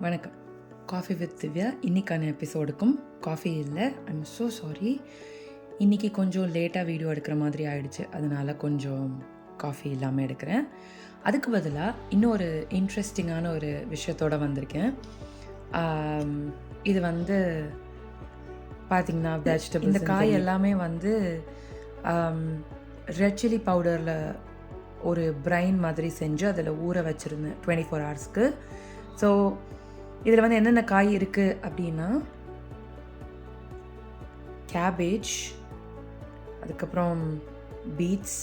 வணக்கம். Coffee with Divya. இன்றைக்கான எபிசோடுக்கும் coffee இல்லை. I'm so sorry. இன்றைக்கி கொஞ்சம் லேட்டாக வீடியோ எடுக்கிற மாதிரி ஆயிடுச்சு. அதனால் கொஞ்சம் காஃபி இல்லாமல் எடுக்கிறேன். அதுக்கு பதிலாக இன்னொரு இன்ட்ரெஸ்டிங்கான ஒரு விஷயத்தோடு வந்திருக்கேன். இது பார்த்திங்கன்னா வெஜிடபிள். இந்த காய் எல்லாமே ரெட் சில்லி பவுடரில் ஒரு பிரைன் மாதிரி செஞ்சு அதில் ஊற வச்சுருந்தேன் 24 ஹவர்ஸ்க்கு. ஸோ இதில் என்னென்ன காய் இருக்குது அப்படின்னா கேபேஜ், அதுக்கப்புறம் பீட்ஸ்,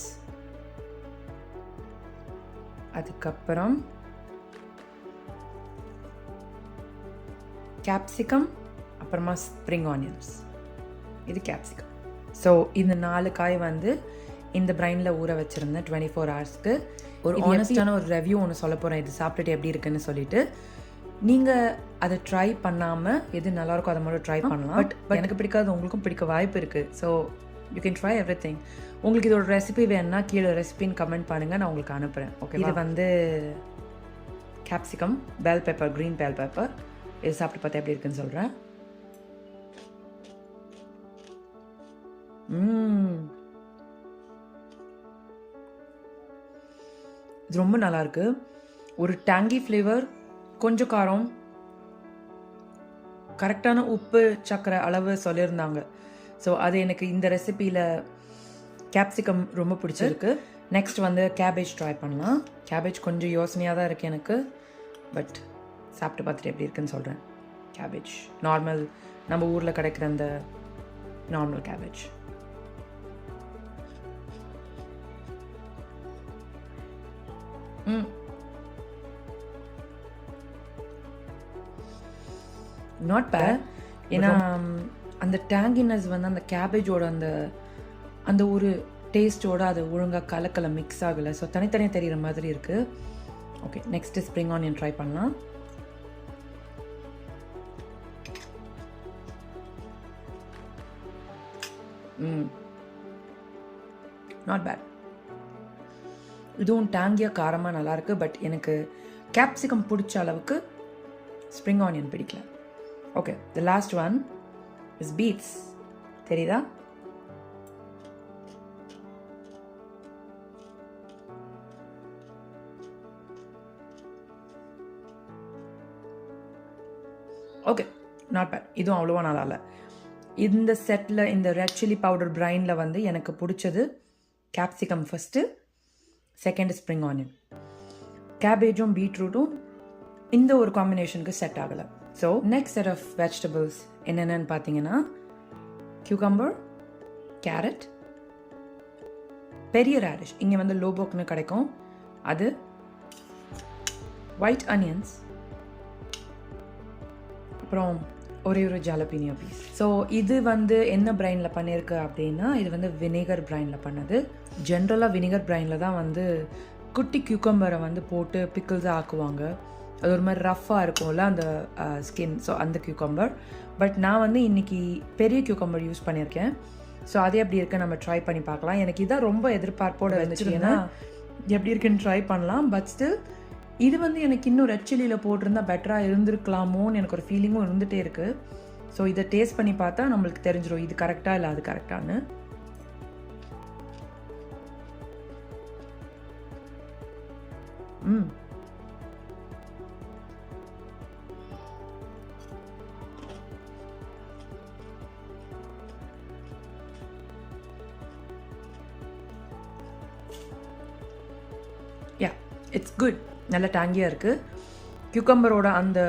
அதுக்கப்புறம் கேப்சிகம், அப்புறமா ஸ்ப்ரிங் ஆனியன்ஸ். இது கேப்சிகம். ஸோ இந்த 4 காய் இந்த பிரைனில் ஊற வச்சுருந்தேன் 24 ஹவர்ஸ்க்கு. ஒரு ஆனஸ்டான ஒரு ரிவ்யூ ஒன்று சொல்ல போகிறேன், இது சாப்பிட்டுட்டு எப்படி இருக்குன்னு சொல்லிட்டு. நீங்கள் அதை ட்ரை பண்ணாமல் எது நல்லாயிருக்கும் அதை மட்டும் ட்ரை பண்ணலாம். பட் எனக்கு பிடிக்காது, உங்களுக்கும் பிடிக்க வாய்ப்பு இருக்குது. So you can try every thing. உங்களுக்கு இதோட ரெசிபி வேணுன்னா கீழே ரெசிபின்னு கமெண்ட் பண்ணுங்கள், நான் உங்களுக்கு அனுப்புகிறேன். ஓகே, இது capsicum, bell pepper, green bell pepper. இது சாப்பிட்டு பார்த்தா எப்படி இருக்குன்னு சொல்கிறேன். இது ரொம்ப நல்லாயிருக்கு. ஒரு டேங்கி ஃப்ளேவர், கொஞ்சம் காரம், கரெக்டான உப்பு சக்கரை அளவு சொல்லியிருந்தாங்க. ஸோ அது எனக்கு இந்த ரெசிபியில் கேப்சிகம் ரொம்ப பிடிச்சிருக்கு. நெக்ஸ்ட் கேபேஜ் ட்ரை பண்ணலாம். கேபேஜ் கொஞ்சம் யோசனையாக தான் இருக்குது எனக்கு, பட் சாப்பிட்டு பார்த்துட்டு எப்படி இருக்குன்னு சொல்கிறேன். கேபேஜ் நார்மல், நம்ம ஊரில் கிடைக்கிற அந்த நார்மல் கேபேஜ். Not bad. ஏன்னா அந்த டேங்கினஸ் அந்த கேபேஜோட அந்த ஒரு டேஸ்ட்டோட அது ஒழுங்காக கலக்கலை, மிக்ஸ் ஆகலை. ஸோ தனித்தனியாக தெரிகிற மாதிரி இருக்குது. Okay, next spring onion try பண்ணலாம். Not bad. இதுவும் டேங்கியாக காரமாக நல்லாயிருக்கு. பட் எனக்கு கேப்சிகம் பிடிச்ச அளவுக்கு ஸ்ப்ரிங் ஆனியன் பிடிக்கல. Okay, the last one is beets. தெரியுதா? Okay, not bad. இதுவும் அவ்வளோவா நல்லா இல்லை. இந்த செட்டில் இந்த ரெட் சில்லி பவுடர் பிரைனில் எனக்கு பிடிச்சது capsicum first, second spring onion. கேபேஜும் பீட்ரூட்டும் இந்த ஒரு காம்பினேஷனுக்கு செட் ஆகலை. So next set of vegetables என்னென்னு பார்த்தீங்கன்னா கியூகம்பர், கேரட், பெரிய ரேடிஷ், இங்கே லோபோக்னு கிடைக்கும் அது, ஒயிட் அனியன்ஸ், அப்புறம் ஒரே ஒரு ஜாலபீனியோ பீஸ். ஸோ இது என்ன பிரைனில் பண்ணியிருக்கு அப்படின்னா, இது வினேகர் பிரைனில் பண்ணது. ஜென்ரலாக வினேகர் பிரைனில் தான் குட்டி கியூக்கம்பரை போட்டு பிக்கிள்ஸாக ஆக்குவாங்க. அது ஒரு மாதிரி ரஃப்பாக இருக்கும்ல அந்த ஸ்கின். ஸோ அந்த கியூக்கம்பர். பட் நான் இன்றைக்கி பெரிய கியூக்கம்பர் யூஸ் பண்ணியிருக்கேன். ஸோ அதே எப்படி இருக்குன்னு நம்ம ட்ரை பண்ணி பார்க்கலாம். எனக்கு இதான் ரொம்ப எதிர்பார்ப்போடு இருந்துச்சு, ஏன்னா எப்படி இருக்குன்னு ட்ரை பண்ணலாம். பட் ஸ்டில் இது எனக்கு இன்னும் ரெட் சில்லியில் போட்டிருந்தால் பெட்டராக இருந்திருக்கலாமோன்னு எனக்கு ஒரு ஃபீலிங்கும் இருந்துகிட்டே இருக்குது. ஸோ இதை டேஸ்ட் பண்ணி பார்த்தா நம்மளுக்கு தெரிஞ்சிடும் இது கரெக்டாக இல்லை அது கரெக்டானு. யா, இட்ஸ் குட். நல்ல டேங்கியாக இருக்குது. கியூக்கம்பரோட அந்த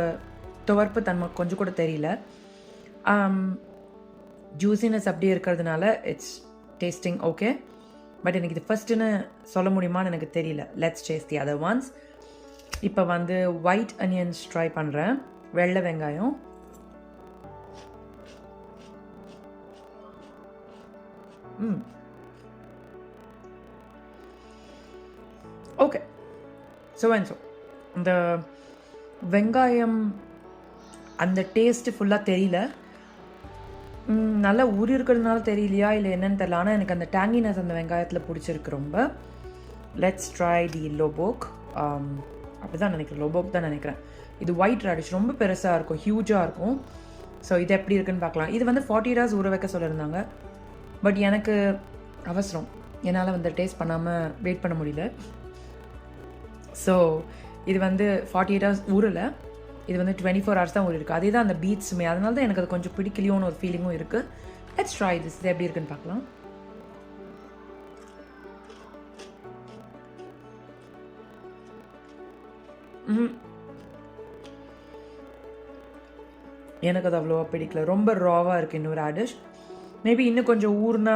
துவர்ப்பு தன்மை கொஞ்சம் கூட தெரியல. ஜூஸினஸ் அப்படியே இருக்கிறதுனால இட்ஸ் டேஸ்டிங் ஓகே. பட் எனக்கு இது ஃபஸ்ட்டுன்னு சொல்ல முடியுமான்னு எனக்கு தெரியல. Let's taste the other once. இப்போ ஒயிட் அனியன்ஸ் ட்ரை பண்ணுறேன். வெள்ளை வெங்காயம். ஓகே, ஸோ இந்த வெங்காயம் அந்த டேஸ்ட்டு ஃபுல்லாக தெரியல. நல்லா ஊறி இருக்கிறதுனால தெரியலையா இல்லை என்னன்னு தெரியல. ஆனால் எனக்கு அந்த டேங்கினஸ் அந்த வெங்காயத்தில் பிடிச்சிருக்கு ரொம்ப. Let's try the lobok. அப்படி தான் நினைக்கிறேன், லோபோக் தான் நினைக்கிறேன். இது ஒயிட் ரேடிஷ் ரொம்ப பெருசாக இருக்கும், ஹியூஜாக இருக்கும். ஸோ இது எப்படி இருக்குன்னு பார்க்கலாம். இது வந்து 40 hours ஊற வைக்க சொல்லியிருந்தாங்க. பட் எனக்கு அவசரம், என்னால் வந்து டேஸ்ட் பண்ணாமல் வெயிட் பண்ண முடியல. ஸோ இது வந்து 48 hours ஊறலை, இது வந்து 24 hours தான் ஊறிருக்கு. அதே தான் அந்த பீட்ஸுமே, அதனால தான் எனக்கு அது கொஞ்சம் பிடிக்கலையோன்னு ஒரு ஃபீலிங்கும் இருக்குது. Let's try this. இது எப்படி இருக்குன்னு பார்க்கலாம். எனக்கு அது அவ்வளோவா பிடிக்கல, ரொம்ப ராவாக இருக்குது. இன்னொரு ரேடிஷ் மேபி இன்னும் கொஞ்சம் ஊர்னா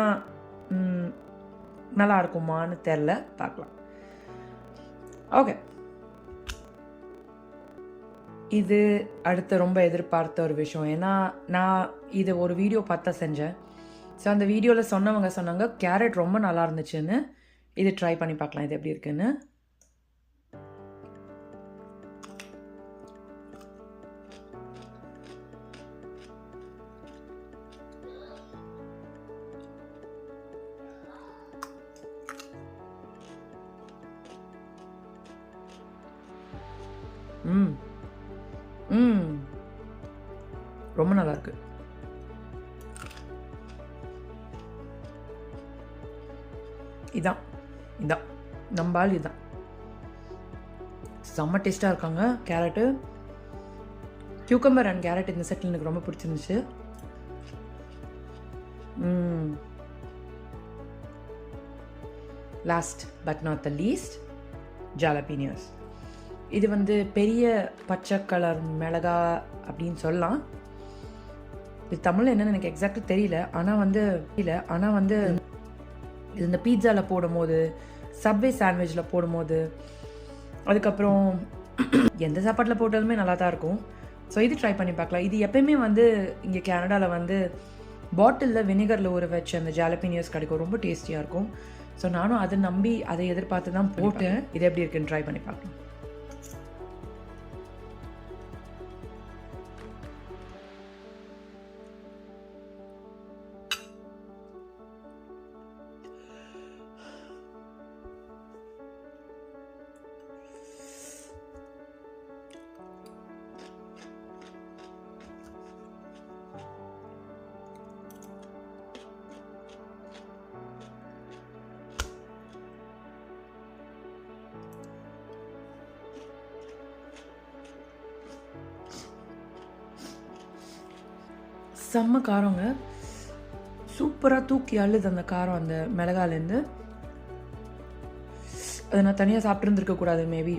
நல்லா இருக்குமான்னு தெரில, பார்க்கலாம். ஓகே, இது அடுத்த ரொம்ப எதிர்பார்த்த ஒரு விஷயம். ஏன்னா நான் இது ஒரு வீடியோ பார்த்தா செஞ்சேன். ஸோ அந்த வீடியோவில் சொன்னாங்க கேரட் ரொம்ப நல்லா இருந்துச்சுன்னு. இது ட்ரை பண்ணி பார்க்கலாம் இது எப்படி இருக்குன்னு. ரொம்ப நல்லா இருக்கு. இதான் நம்பால் இதுதான் செம்ம டேஸ்டாக இருக்காங்க. கேரட்டு, கியூக்கம்பர் அண்ட் கேரட் இந்த செட்டில் எனக்கு ரொம்ப பிடிச்சிருந்துச்சு. Last but not the least, jalapenos. இது வந்து பெரிய பச்சை கலர் மிளகா அப்படின்னு சொல்லலாம். இது தமிழில் என்னன்னு எனக்கு எக்ஸாக்டாக தெரியல. ஆனால் வந்து இது இந்த பீட்சாவில் போடும்போது, சப்வே சாண்ட்விச்சில் போடும்போது, அதுக்கப்புறம் எந்த சாப்பாட்டில் போட்டாலுமே நல்லா தான் இருக்கும். ஸோ இது ட்ரை பண்ணி பார்க்கலாம். இது எப்பயுமே வந்து இங்கே கனடாவில் வந்து பாட்டிலில் வினிகரில் ஊற வச்சு அந்த ஜாலபீனியோஸ் கிடைக்கும், ரொம்ப டேஸ்டியாக இருக்கும். ஸோ நானும் அதை நம்பி அதை எதிர்பார்த்து தான் போட்டேன். இது எப்படி இருக்குன்னு ட்ரை பண்ணி பார்க்கலாம். செம்ம காரங்க, சூப்பராக தூக்கி அழுது அந்த காரம் அந்த மிளகாலேருந்து. அதை நான் தனியாக சாப்பிட்ருந்துருக்கக்கூடாது. மேபி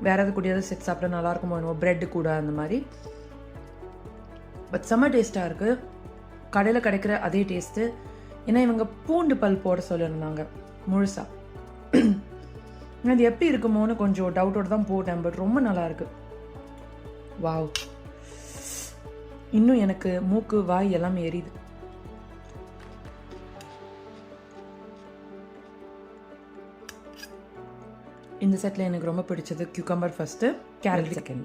வேறு எதாவது கூடியாவது செட் சாப்பிட்டா நல்லாயிருக்குமோ என்னவோ, ப்ரெட்டு கூட அந்த மாதிரி. பட் செம்ம டேஸ்ட்டாக இருக்குது, கடையில் கிடைக்கிற அதே டேஸ்ட்டு. ஏன்னா இவங்க பூண்டு பல் போட சொல்லியிருந்தாங்க முழுசாக. அது எப்படி இருக்குமோன்னு கொஞ்சம் டவுட்டோடு தான் போட்டேன். பட் ரொம்ப நல்லாயிருக்கு. வாவ், இன்னும் எனக்கு மூக்கு வாய் எல்லாமே எரியுது. இந்த செட்டில் எனக்கு ரொம்ப பிடிச்சது கியூக்கம்பர் ஃபஸ்ட்டு, கேரட் செகண்ட்.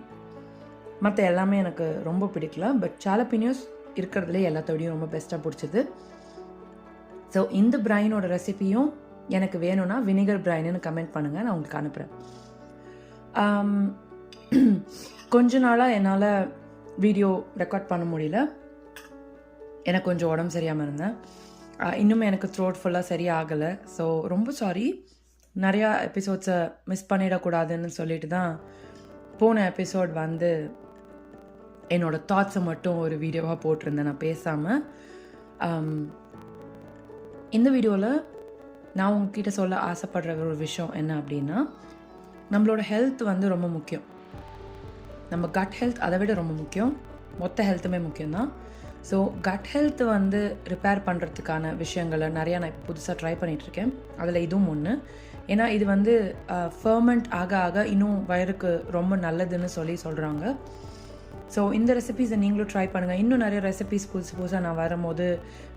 மற்ற எல்லாமே எனக்கு ரொம்ப பிடிக்கல. பட் ஜாலபீனியோஸ் இருக்கிறதுலே எல்லாத்தோடையும் ரொம்ப பெஸ்ட்டாக பிடிச்சது. ஸோ இந்த பிரைனோட ரெசிபியும் எனக்கு வேணும்னா வினிகர் பிரைன்னு கமெண்ட் பண்ணுங்கள், நான் உங்களுக்கு அனுப்புகிறேன். கொஞ்ச நாளாக என்னால் வீடியோ ரெக்கார்ட் பண்ண முடியல, எனக்கு கொஞ்சம் உடம்பு சரியாமல் இருந்தேன். இன்னுமே எனக்கு த்ரோட் ஃபுல்லாக சரியாகலை. ஸோ ரொம்ப சாரி. நிறையா எபிசோட்ஸை மிஸ் பண்ணிடக்கூடாதுன்னு சொல்லிட்டு தான் போன எபிசோட் வந்து என்னோடய தாட்ஸை மட்டும் ஒரு வீடியோவாக போட்டிருந்தேன் நான் பேசாமல். இந்த வீடியோவில் நான் உங்ககிட்ட சொல்ல ஆசைப்படுற ஒரு விஷயம் என்ன அப்படின்னா, நம்மளோட ஹெல்த் வந்து ரொம்ப முக்கியம். நம்ம கட் ஹெல்த் அதை விட ரொம்ப முக்கியம். மொத்த ஹெல்த்துமே முக்கியம்தான். ஸோ கட் ஹெல்த் வந்து ரிப்பேர் பண்ணுறதுக்கான விஷயங்களை நிறையா நான் இப்போ புதுசாக ட்ரை பண்ணிகிட்ருக்கேன். அதில் இதுவும் ஒன்று. ஏன்னா இது வந்து ஃபர்மெண்ட் ஆக ஆக இன்னும் வயிறுக்கு ரொம்ப நல்லதுன்னு சொல்கிறாங்க. ஸோ இந்த ரெசிபீஸை நீங்களும் ட்ரை பண்ணுங்கள். இன்னும் நிறைய ரெசிபீஸ் புதுசாக நான் வரும்போது,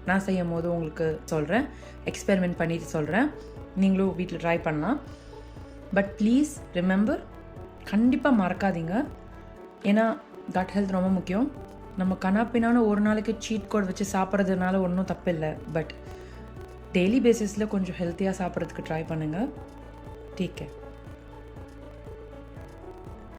நான் செய்யும் போது உங்களுக்கு சொல்கிறேன், எக்ஸ்பெரிமெண்ட் பண்ணிட்டு சொல்கிறேன். நீங்களும் வீட்டில் ட்ரை பண்ணலாம். பட் ப்ளீஸ் ரிமெம்பர், கண்டிப்பாக மறக்காதீங்க. ஏன்னா கட் ஹெல்த் ரொம்ப முக்கியம். நம்ம கனாப்பினான ஒரு நாளைக்கு சீட் கோட் வச்சு சாப்பிட்றதுனால ஒன்றும் தப்பில்லை. பட் டெய்லி பேசிஸில் கொஞ்சம் ஹெல்த்தியாக சாப்பிட்றதுக்கு ட்ரை பண்ணுங்கள். Take care.